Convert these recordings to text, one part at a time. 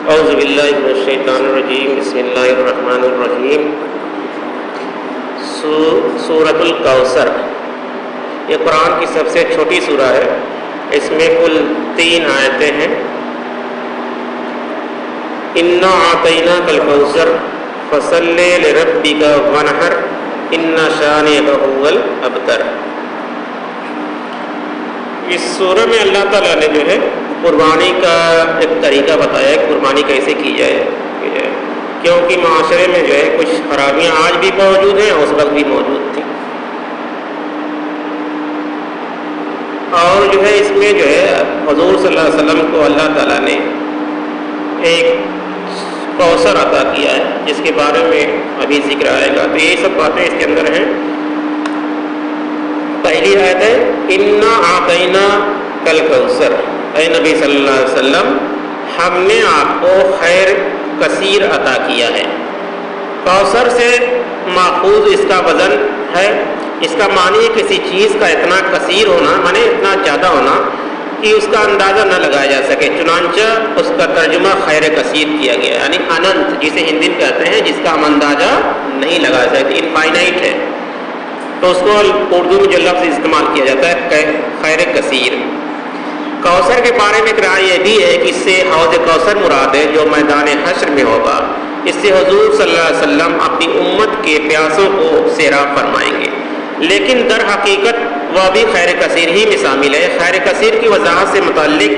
اعوذ باللہ من الشیطان الرجیم بسم اللہ الرحمن الرحیم۔ سورۃ الکوثر یہ قرآن کی سب سے چھوٹی سورہ ہے۔ اس میں کل 3 آیتیں ہیں۔ انا اعطیناک الکوثر فصل لربک وانحر ان شانئک هو الابتر۔ اس سورہ میں اللہ تعالیٰ نے جو ہے قربانی کا ایک طریقہ بتایا ہے، قربانی کیسے کی جائے، کیونکہ معاشرے میں جو ہے کچھ خرابیاں آج بھی موجود ہیں، اس وقت بھی موجود تھیں، اور جو ہے اس میں جو ہے حضور صلی اللہ علیہ وسلم کو اللہ تعالیٰ نے ایک کوثر عطا کیا ہے، جس کے بارے میں ابھی ذکر آئے گا۔ تو یہ سب باتیں اس کے اندر ہیں۔ پہلی آیت ہے انا اعطیناک الکوثر، اے نبی صلی اللہ علیہ وسلم ہم نے آپ کو خیر کثیر عطا کیا ہے۔ کوثر سے ماخوذ اس کا وزن ہے، اس کا معنی کسی چیز کا اتنا کثیر ہونا، معنی اتنا زیادہ ہونا کہ اس کا اندازہ نہ لگایا جا سکے، چنانچہ اس کا ترجمہ خیر کثیر کیا گیا، یعنی اننت، جسے ہندی میں کہتے ہیں جس کا ہم اندازہ نہیں لگا سکتے، انفائنائٹ ہے، تو اس کو اردو میں جو لفظ استعمال کیا جاتا ہے خیر کثیر۔ کوثر کے بارے میں رائے یہ بھی ہے کہ اس سے حوض کوثر مراد ہے جو میدان حشر میں ہوگا۔ اس سے حضور صلی اللہ علیہ وسلم اپنی امت کے پیاسوں کو سیراب فرمائیں گے، لیکن در حقیقت وہ بھی خیر کثیر ہی میں شامل ہے۔ خیر کثیر کی وضاحت سے متعلق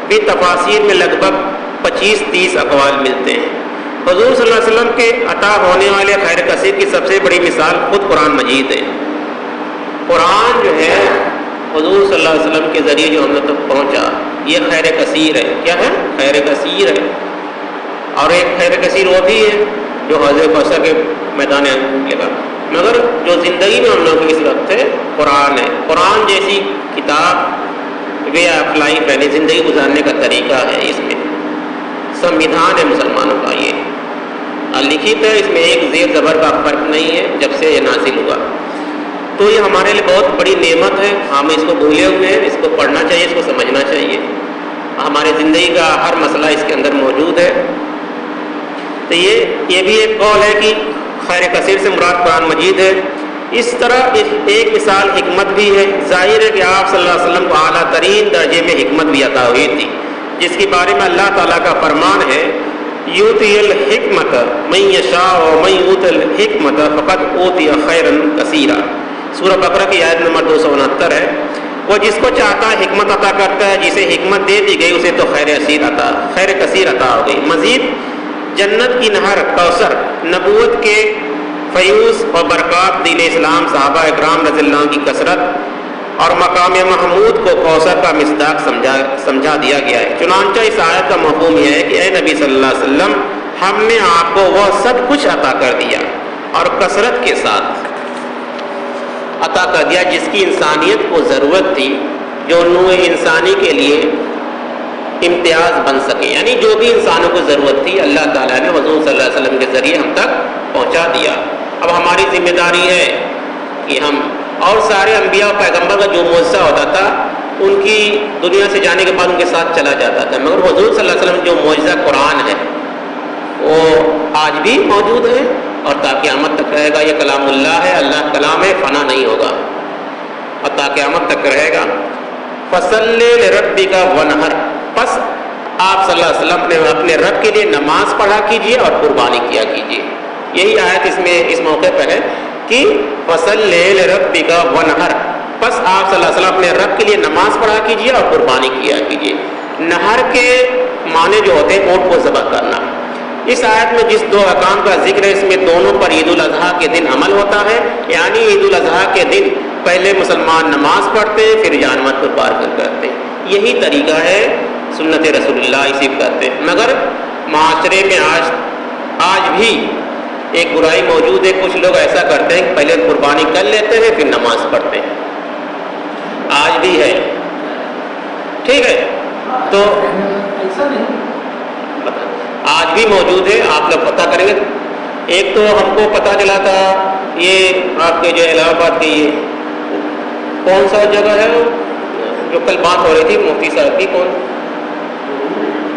بھی تفاسیر میں لگ بھگ 25-30 اقوال ملتے ہیں۔ حضور صلی اللہ علیہ وسلم کے عطا ہونے والے خیر کثیر کی سب سے بڑی مثال خود قرآن مجید ہے۔ قرآن جو ہے حضور صلی اللہ علیہ وسلم کے ذریعے جو ہم تک پہنچا، یہ خیر کثیر ہے۔ کیا ہے؟ خیر کثیر ہے۔ اور ایک خیر کثیر وہ بھی ہے جو حوض کوثر کے میدان لگا، مگر جو زندگی میں ہم لوگ اس وقت ہے قرآن ہے۔ قرآن جیسی کتاب وے آف لائف، یعنی زندگی گزارنے کا طریقہ ہے، اس میں سنویدھان ہے مسلمانوں کا، یہ لکھت ہے، اس میں ایک زیر زبر کا فرق نہیں ہے جب سے یہ نازل ہوا۔ تو یہ ہمارے لیے بہت بڑی نعمت ہے، ہم اس کو بھولے ہوئے ہیں، اس کو پڑھنا چاہیے، اس کو سمجھنا چاہیے۔ ہماری زندگی کا ہر مسئلہ اس کے اندر موجود ہے۔ تو یہ بھی ایک قول ہے کہ خیر کثیر سے مراد قرآن مجید ہے۔ اس طرح ایک مثال حکمت بھی ہے۔ ظاہر ہے کہ آپ صلی اللہ علیہ وسلم کو اعلیٰ ترین درجے میں حکمت بھی عطا ہوئی تھی، جس کے بارے میں اللہ تعالیٰ کا فرمان ہے یؤتی الحکمت من یشاء ومن یؤت الحکمت فقد اوتی خیرا کثیرا۔ سورہ بقرہ کی آیت نمبر 269 ہے۔ وہ جس کو چاہتا ہے حکمت عطا کرتا ہے، جسے حکمت دے دی گئی اسے تو خیر کثیر عطا ہو گئی۔ مزید جنت کی نہر کوثر، نبوت کے فیوز اور برکات، دین اسلام، صحابہ اکرام رضی اللہ عنہ کی کثرت اور مقام محمود کو کوثر کا مصداق سمجھا دیا گیا ہے۔ چنانچہ اس آیت کا مفہوم یہ ہے کہ اے نبی صلی اللہ علیہ وسلم ہم نے آپ کو وہ سب کچھ عطا کر دیا اور کثرت کے ساتھ عطا کر دیا جس کی انسانیت کو ضرورت تھی، جو نوع انسانی کے لیے امتیاز بن سکے، یعنی جو بھی انسانوں کو ضرورت تھی اللہ تعالیٰ نے حضور صلی اللہ علیہ وسلم کے ذریعے ہم تک پہنچا دیا۔ اب ہماری ذمہ داری ہے کہ ہم اور سارے انبیاء و پیغمبر کا جو معجزہ ہوتا تھا ان کی دنیا سے جانے کے بعد ان کے ساتھ چلا جاتا تھا، مگر حضور صلی اللہ علیہ وسلم جو معجزہ قرآن ہے وہ آج بھی موجود ہے اور تا قیامت تک رہے گا۔ یہ کلام اللہ ہے، اللہ کلام ہے، فنا نہیں ہوگا اور تا قیامت تک رہے گا۔ فصل لربک وانحر، پس آپ صلی اللہ علیہ وسلم اپنے رب کے لیے نماز پڑھا کیجیے اور قربانی کیا کیجیے۔ یہی آیت اس موقع پر ہے کہ فصل لربک وانحر، پس آپ صلی اللہ علیہ وسلم اپنے رب کے لیے نماز پڑھا کیجیے اور قربانی کیا کیجیے۔ نہر کے معنی جو ہوتے ہیں اونٹ کو ذبح کرنا۔ اس آیت میں جس 2 احکام کا ذکر ہے، اس میں دونوں پر عید الاضحیٰ کے دن عمل ہوتا ہے، یعنی عید الاضحیٰ کے دن پہلے مسلمان نماز پڑھتے ہیں پھر جانور کو پار کرتے ہیں۔ یہی طریقہ ہے سنت رسول اللہ، اسی کو کہتے ہیں۔ مگر معاشرے میں آج بھی ایک برائی موجود ہے، کچھ لوگ ایسا کرتے ہیں کہ پہلے قربانی کر لیتے ہیں پھر نماز پڑھتے ہیں، آج بھی ہے، ٹھیک ہے؟ تو آج بھی موجود ہے، آپ لوگ پتہ کریں گے۔ ایک تو ہم کو پتہ چلا تھا یہ آپ کے جو الہ آباد کی یہ کون سا جگہ ہے جو کل بات ہو رہی تھی مفتی صاحب کی، کون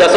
10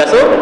10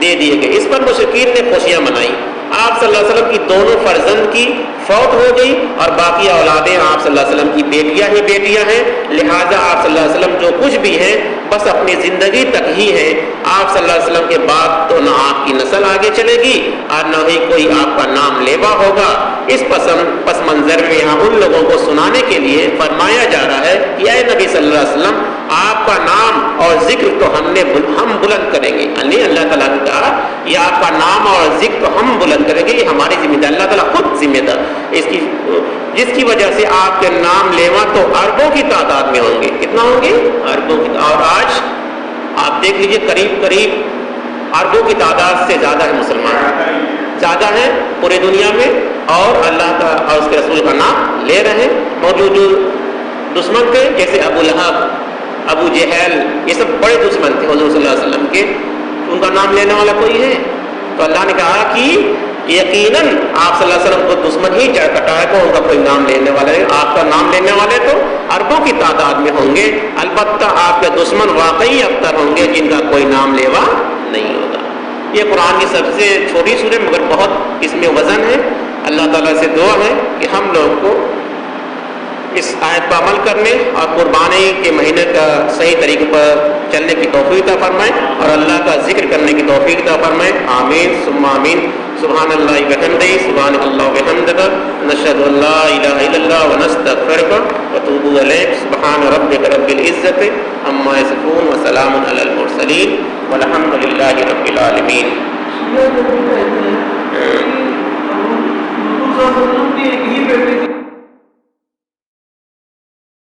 دے دیے گئے۔ اس پر مشرکین نے خوشیاں منائی۔ آپ صلی اللہ علیہ وسلم کی دونوں فرزند کی فوت ہو گئی اور باقی اولادیں آپ صلی اللہ علیہ وسلم کی بیٹیاں ہی بیٹیاں ہیں، لہٰذا آپ صلی اللہ علیہ وسلم جو کچھ بھی ہیں بس اپنی زندگی تک ہی ہیں۔ آپ صلی اللہ علیہ وسلم کے بعد تو نہ آپ کی نسل آگے چلے گی اور نہ ہی کوئی آپ کا نام لیوا ہوگا۔ اس پس منظر میں یہاں ان لوگوں کو سنانے کے لیے فرمایا جا رہا ہے کہ اے نبی صلی اللہ علیہ وسلم آپ کا نام اور ذکر تو ہم بلند کریں گے، یعنی اللہ تعالیٰ نے کہا یہ آپ کا نام اور ذکر تو ہم بلند کریں گے، یہ ہماری ذمہ دار، اللہ تعالیٰ خود ذمہ دار جس کی وجہ سے آپ کے نام لیوا تو اربوں کی تعداد میں ہوں گے۔ کتنا ہوں گے؟ اربوں کی۔ اور آج آپ دیکھ لیجئے قریب اربوں کی تعداد سے زیادہ ہے مسلمان، زیادہ ہے پورے دنیا میں، اور اللہ کا اور اس کے رسول کا نام لے رہے ہیں۔ موجود دشمن تھے جیسے ابو لہب، ابو جہل، یہ سب بڑے دشمن تھے حضور صلی اللہ علیہ وسلم کے، ان کا نام لینے والا کوئی ہے؟ تو اللہ نے کہا کہ یقیناً آپ صلی اللہ علیہ وسلم کو دشمن ہی چڑھ کٹا ہے تو ان کا کوئی نام لینے والا ہے۔ آپ کا نام لینے والے تو اربوں کی تعداد میں ہوں گے، البتہ آپ کے دشمن واقعی ابتر ہوں گے جن کا کوئی نام لیوا نہیں ہوگا۔ یہ قرآن کی سب سے چھوٹی سورہ مگر بہت اس میں وزن ہے۔ اللہ تعالیٰ سے دعا ہے کہ ہم لوگ کو اس آیت پر عمل کرنے اور قربانی کے مہینے کا صحیح طریقے پر چلنے کی توفیق عطا فرمائے اور اللہ کا ذکر کرنے کی توفیق عطا فرمائے۔ آمین ثم آمین۔ سبحان اللہ وبحمدہ، سبحان اللہ وبحمدہ، نشہد ان لا الہ الا اللہ ونستغفرک ونتوب الیک۔ سبحان ربک رب العزۃ عما یصفون وسلام علی المرسلین والحمد للہ رب العالمین۔